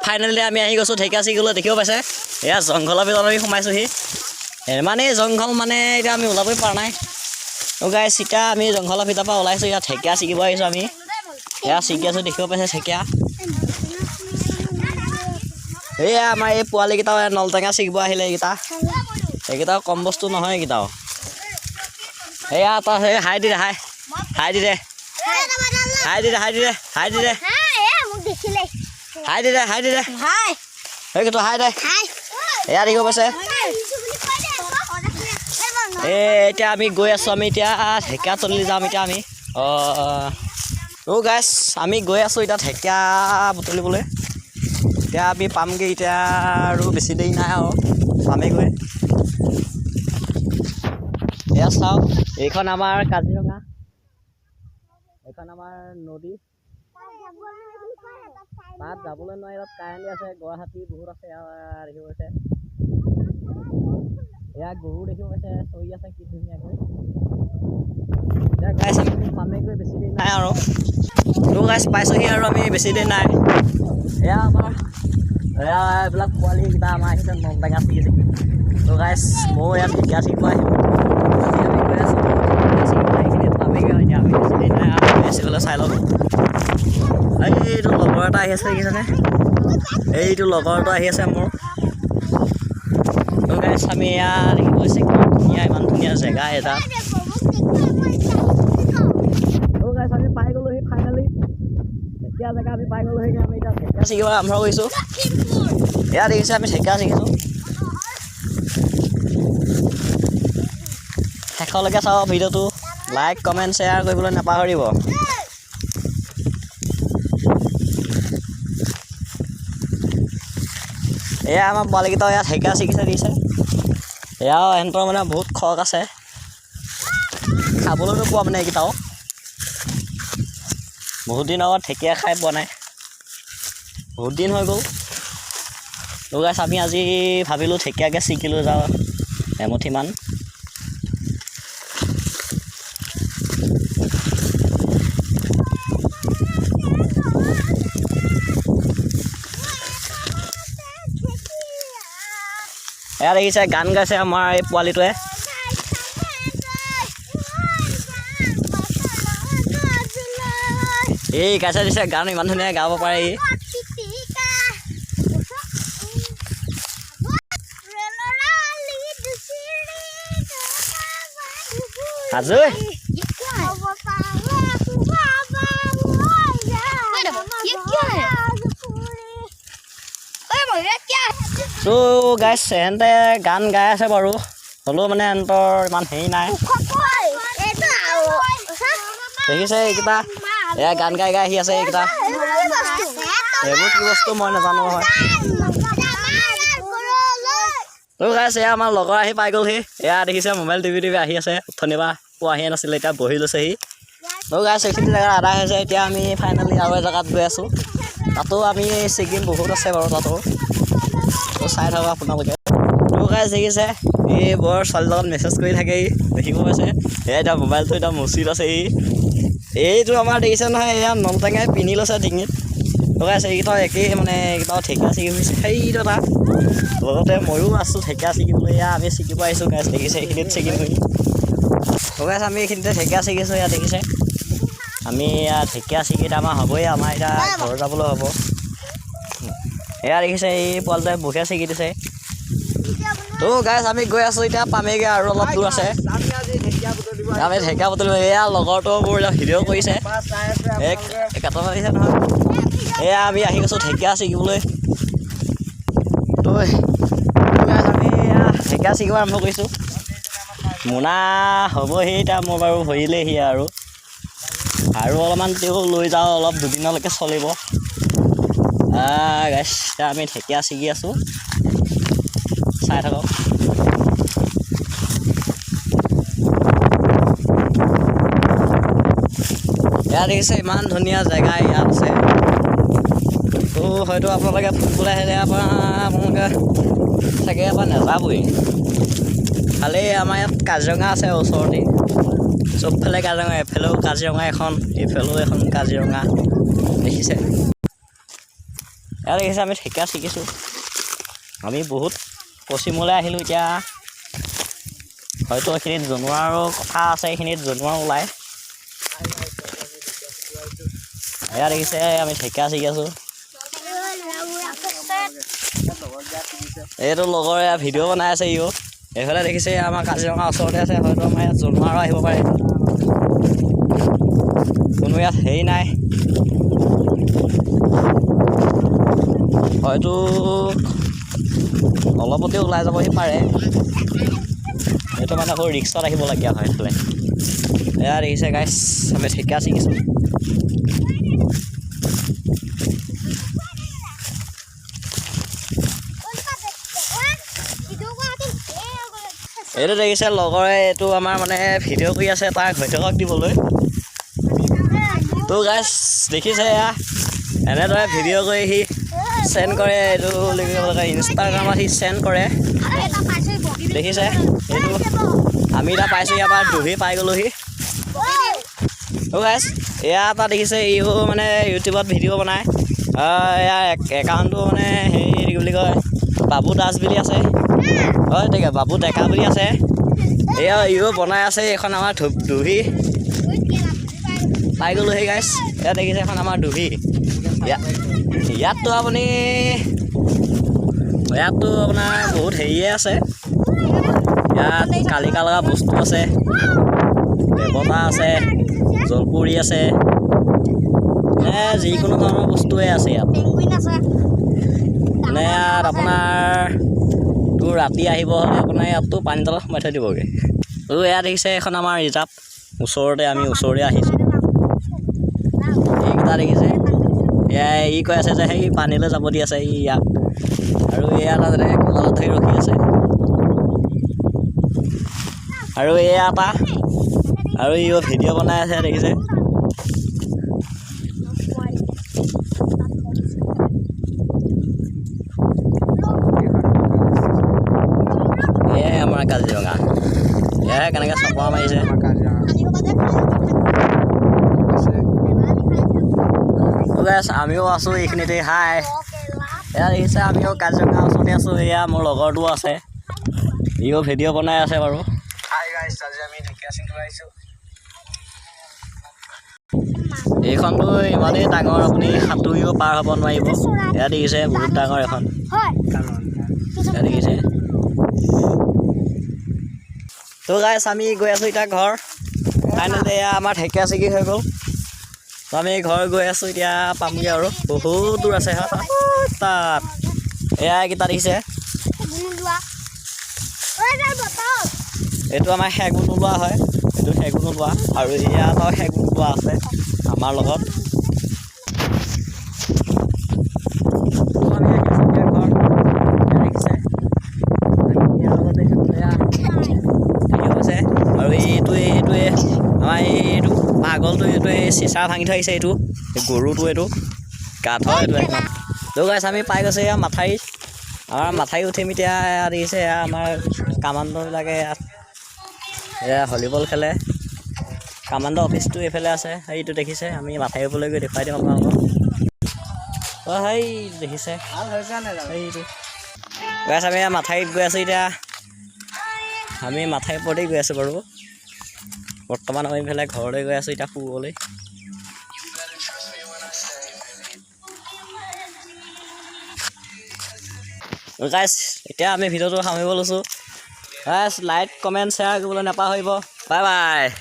Finally আমি আহি গৈছোঁ ঢেকীয়া ছিঙিবলৈ। দেখিব পাইছে এয়া জংঘলৰ ভিতৰত আমি সোমাইছোঁহি। ইমানেই জংঘল মানে এতিয়া আমি ওলাবই পৰা নাই। গাইছ এতিয়া আমি জংঘলৰ ভিতৰৰ পৰা ওলাইছোঁ। ইয়াত ঢেকীয়া ছিঙিব আহিছোঁ আমি। এয়া ছিঙি আছোঁ, দেখিব পাইছে ঢেকীয়া। এয়া আমাৰ এই পোৱালিকেইটাও নলটেঙা ছিঙিব আহিলে। এইকেইটাও কম বস্তু নহয় এইকেইটাও। এয়া তই সেই হাই দি দে, হাই দি দে, হাই দি দে, হাই দি দে, হাই দি দে, হাই দি দে, হাই দি দে, সেইটো হাই দে। এয়া দেখিব পাইছে। এতিয়া আমি গৈ আছোঁ। আমি এতিয়া ঢেকীয়া তলি যাম। এতিয়া আমি গাইছ আমি গৈ আছোঁ এতিয়া ঢেকীয়া বুটলিবলৈ। এতিয়া আমি পামগৈ এতিয়া আৰু বেছি দেৰি নাই আৰু পামেগৈ। এয়া চাওক এইখন আমাৰ কাজিৰঙা, এইখন আমাৰ নদী। তাত যাবলৈ নোৱাৰি, তাত কাৰেণ্ট আছে, গুৱাহাটী বহুত আছে। দেখিব পাইছে এয়া গৰু দেখিব পাইছে চৰি আছে কি ধুনীয়াকৈ। এতিয়া গাইছ আমি পামেগৈ, বেছি দেৰি নাই আৰু। গাইছ পাইছোঁহি আৰু আমি বেছি দেৰি নাই। এয়া আমাৰ এয়া এইবিলাক পোৱালিকেইটা আমাৰ আহিছে নলটেঙা ছিঙি। গাইছ ময়ো ইয়াত ঢেকীয়া ছিঙিব আহিম। আমি গৈ আছোঁ এইখিনিত পামেগৈ। এতিয়া আমি বেছি দেৰি নাই আৰু বেছিবলৈ চাই ল'ম। এইটো লগৰ এটা আহি আছে দেখিছেনে? এইটো লগৰটো আহি আছে মোৰ। গাইছ আমি ইয়াত দেখি গৈছে কিমান ধুনীয়া, ইমান ধুনীয়া জেগা এটা। গাইছ আমি পাই গ'লোহি ফাইনেলি ঢেকীয়া জেগা। আমি পাই গ'লোহি। আমি এতিয়া ঢেকীয়া ছিঙিব আৰম্ভ কৰিছোঁ। এয়া দেখিছে আমি ঢেকীয়া ছিঙিছোঁ। শেষলৈকে চাব ভিডিঅ'টো। লাইক কমেণ্ট শ্বেয়াৰ কৰিবলৈ নাপাহৰিব। এয়া আমাৰ পোৱালিকেইটাও ইয়াত ঢেকীয়া ছিঙিছে দিছে। এয়াও এহেঁতৰ মানে বহুত খৰচ আছে, খাবলৈ নোপোৱা মানে এইকেইটাও। বহুত দিন আগত ঢেকীয়া খাই পোৱা নাই, বহুত দিন হৈ গ'ল। গাইছ আমি আজি ভাবিলোঁ ঢেকীয়াকে ছিঙি লৈ যাওঁ এমুঠিমান। এয়া দেখিছে গান গাইছে আমাৰ এই পোৱালিটোৱে। এই গাইছে দিছে গান, ইমান ধুনীয়া গাব পাৰে ই। আজৈ গাইছ এহেঁতে গান গাই আছে বাৰু, হ'লেও মানে এহেঁতৰ ইমান হেৰি নাই। দেখিছে এইকেইটা এয়া গান গাই গাই আহি আছে। এইকেইটা এইবোৰ কি বস্তু মই নাজানো নহয়। গাইছ এয়া আমাৰ লগৰ আহি পাই গ'লহি। এয়া দেখিছে মোবাইল টিভি আহি আছে। অথনিবা পোৱাহিয়ে নাছিলে, এতিয়া বহি লৈছেহি। গাইছ এইখিনি জেগাত আদায় হৈছে। এতিয়া আমি ফাইনেলি আৰু এজেগাত গৈ আছোঁ। তাতো আমি ছিকিম বহুত আছে বাৰু, তাতো চাই থাকক আপোনালোকে। গাইছ দেখিছে এই বৰ ছোৱালীৰ লগত মেছেজ কৰি থাকে ই, দেখিব পাইছে। এয়া এতিয়া মোবাইলটো এতিয়া মচি লৈছে ই। এইটো আমাৰ দেখিছে নহয়, এয়া নলটেঙাই পিন্ধি লৈছে ডিঙিত। গাইছ এইকেইটাও একেই মানে, এইকেইটাও ঢেকীয়া ছিঙি ফুৰিছে। সেইটো এটা লগতে ময়ো আছোঁ ঢেকীয়া ছিঙিবলৈ। এয়া আমি ছিঙিব আহিছোঁ। গাইছ দেখিছে এইখিনিত ছিঙি ফুৰি। গাইছ আমি এইখিনিতে ঢেকীয়া ছিঙিছোঁ। ইয়াত দেখিছে আমি ইয়াত ঢেকীয়া ছিঙি আমাৰ হ'বই, আমাৰ এতিয়া ঘৰ যাবলৈ হ'ব। এয়া দেখিছে এই পোৱালিটোৱে বঢ়িয়া ছিঙি দিছে। গাইছ আমি গৈ আছোঁ, এতিয়া পামেগৈ আৰু অলপ দূৰ আছে। আমি ঢেকীয়া বুটলিব। এয়া লগৰটো মোৰ ভিডিঅ' কৰিছে, কাটৰ মাৰিছে নহয়। এয়া আমি আহি গৈছোঁ ঢেকীয়া ছিঙিবলৈ। আমি এয়া ঢেকীয়া ছিঙিব আৰম্ভ কৰিছোঁ। মোনা হ'বহি এতিয়া মোৰ বাৰু ভৰিলেহি আৰু অলপমান তেওঁ লৈ যাওঁ, অলপ দুদিনলৈকে চলিব। গাইছ এতিয়া আমি ঢেকীয়া ছিঙি আছোঁ, চাই থাকক। ইয়াত দেখিছে ইমান ধুনীয়া জেগা ইয়াত আছে। হয়তো আপোনালোকে ফুৰিবলৈ আহিলে আপোনালোকে চাগে নাযাবই। খালি আমাৰ ইয়াত কাজিৰঙা আছে ওচৰতে, চবফালে কাজিৰঙা। এফালেও কাজিৰঙা এখন, এইফালেও এখন কাজিৰঙা, দেখিছে। ইয়াত দেখিছে আমি ঢেকীয়া ছিগিছোঁ আমি বহুত পশ্চিমলৈ আহিলোঁ এতিয়া হয়তো এইখিনিত জনোৱাৰো কথা আছে এইখিনিত জনোৱা ওলায় এয়া দেখিছে আমি ঢেকীয়া ছিগি আছোঁ এইটো লগৰ এয়া ভিডিঅ' বনাই আছে ইও এইফালে দেখিছে আমাৰ কাজিৰঙা ওচৰতে আছে হয়তো আমাৰ ইয়াত জনোৱাৰো আহিব পাৰে কোনো ইয়াত হেৰি নাই হয়তো অলপতে ওলাই যাবহি পাৰে এইটো মানে আকৌ ৰিক্সত আহিবলগীয়া হয় এইফালে এয়া দেখিছে গাইছ আমি ঢেকীয়া ছিগিছোঁ এইটো দেখিছে লগৰে এইটো আমাৰ মানে ভিডিঅ' কৰি আছে তাৰ ঘৈণীয়েকক দিবলৈ তো গাইছ দেখিছে এয়া এনেদৰে ভিডিঅ' কৰি সি চেণ্ড কৰে এইটো ইনষ্টাগ্ৰামত সি চেণ্ড কৰে দেখিছে এইটো আমি এতিয়া পাইছোঁ ইয়াৰ পৰা দুহি পাই গ'লোহি তো গাইছ এয়া এটা দেখিছে ইও মানে ইউটিউবত ভিডিঅ' বনায় এয়া একাউণ্টটো মানে হেৰি কি বুলি কয় বাবু দাস বুলি আছে হয় ঠিক আছে বাবু ডেকা বুলি আছে এয়া ইও বনাই আছে এইখন আমাৰ দুহি পাই গ'লো সেই গাইছ এয়া দেখিছে এখন আমাৰ দুহি ইয়াততো আপোনাৰ বহুত হেৰিয়ে আছে ইয়াত কালিকা লগা বস্তু আছে দেৱতা আছে জলপুৰি আছে যিকোনো ধৰণৰ বস্তুৱে আছে ইয়াত মানে ইয়াত আপোনাৰ তোৰ ৰাতি আহিব হ'লে আপোনাৰ ইয়াততো পানী তলত সোমাই থৈ দিবগৈ এয়া দেখিছে এখন আমাৰ ৰিজাৰ্ভ ওচৰতে আমি ওচৰতে আহিছোঁ এইকেইটা দেখিছে এয়া ই কৈ আছে যে সেই পানীলৈ যাব দি আছে ইয়াক আৰু এয়া এটা যেনেকৈ কঁকালত ধৰি ৰখি আছে আৰু এয়া এটা আৰু ইও ভিডিঅ' বনাই আছে দেখিছে এয়াই আমাৰ কাজিৰঙা এয়াই কেনেকৈ চপা মাৰিছে আমিও আছোঁ এইখিনিতে হাই এয়া দেখিছে আমিও কাজিৰঙা ওচৰতে আছোঁ এয়া মোৰ লগৰটোও আছে ইও ভিডিঅ' বনাই আছে বাৰু এইখনটো ইমানেই ডাঙৰ আপুনি সাঁতুৰিও পাৰ হ'ব নোৱাৰিব এয়া দেখিছে বহুত ডাঙৰ এখন এয়া দেখিছে তো গাইছ আমি গৈ আছোঁ এতিয়া ঘৰ ফাইনেলি এয়া আমাৰ ঢেকীয়া ছিগি হৈ গ'ল আমি ঘৰ গৈ আছোঁ এতিয়া পামগৈ আৰু বহুত দূৰ আছে তাত এয়া এইকেইটা দেখিছে এইটো আমাৰ হেগুন ওলোৱা হয় এইটো হেগুন ওলোৱা আৰু ইয়াত হেগুন ওলোৱা আছে আমাৰ লগত আৰু এইটোৱে আমাৰ এইটো পাগলটো এইটোৱে চিচা ভাঙি থৈ আহিছে এইটো গৰুটো এইটো কাঠৰ এইটো একদম তো গাইছ আমি পাই গৈছে এয়া মাথাউৰি আমাৰ মাথাউৰি উঠিম এতিয়া দেখিছে এয়া আমাৰ কামাণ্ডবিলাকে ইয়াত এয়া ভলীবল খেলে কামাণ্ড অফিচটো এইফালে আছে এইটো দেখিছে আমি মাথাউৰি ওপৰলৈ গৈ দেখুৱাই দিম আপোনালোকক সেই দেখিছে এইটো গাইছ আমি মাথাউৰিত গৈ আছোঁ এতিয়া আমি মাথাউৰিৰ ওপৰতেই গৈ আছোঁ বাৰু বৰ্তমান আমি এইফালে ঘৰলৈ গৈ আছোঁ এতিয়া শুবলৈ গাইছ এতিয়া আমি ভিডিঅ'টো সামৰিব লৈছোঁ গাইছ লাইক কমেণ্ট শ্বেয়াৰ কৰিবলৈ নাপাহৰিব বাই বাই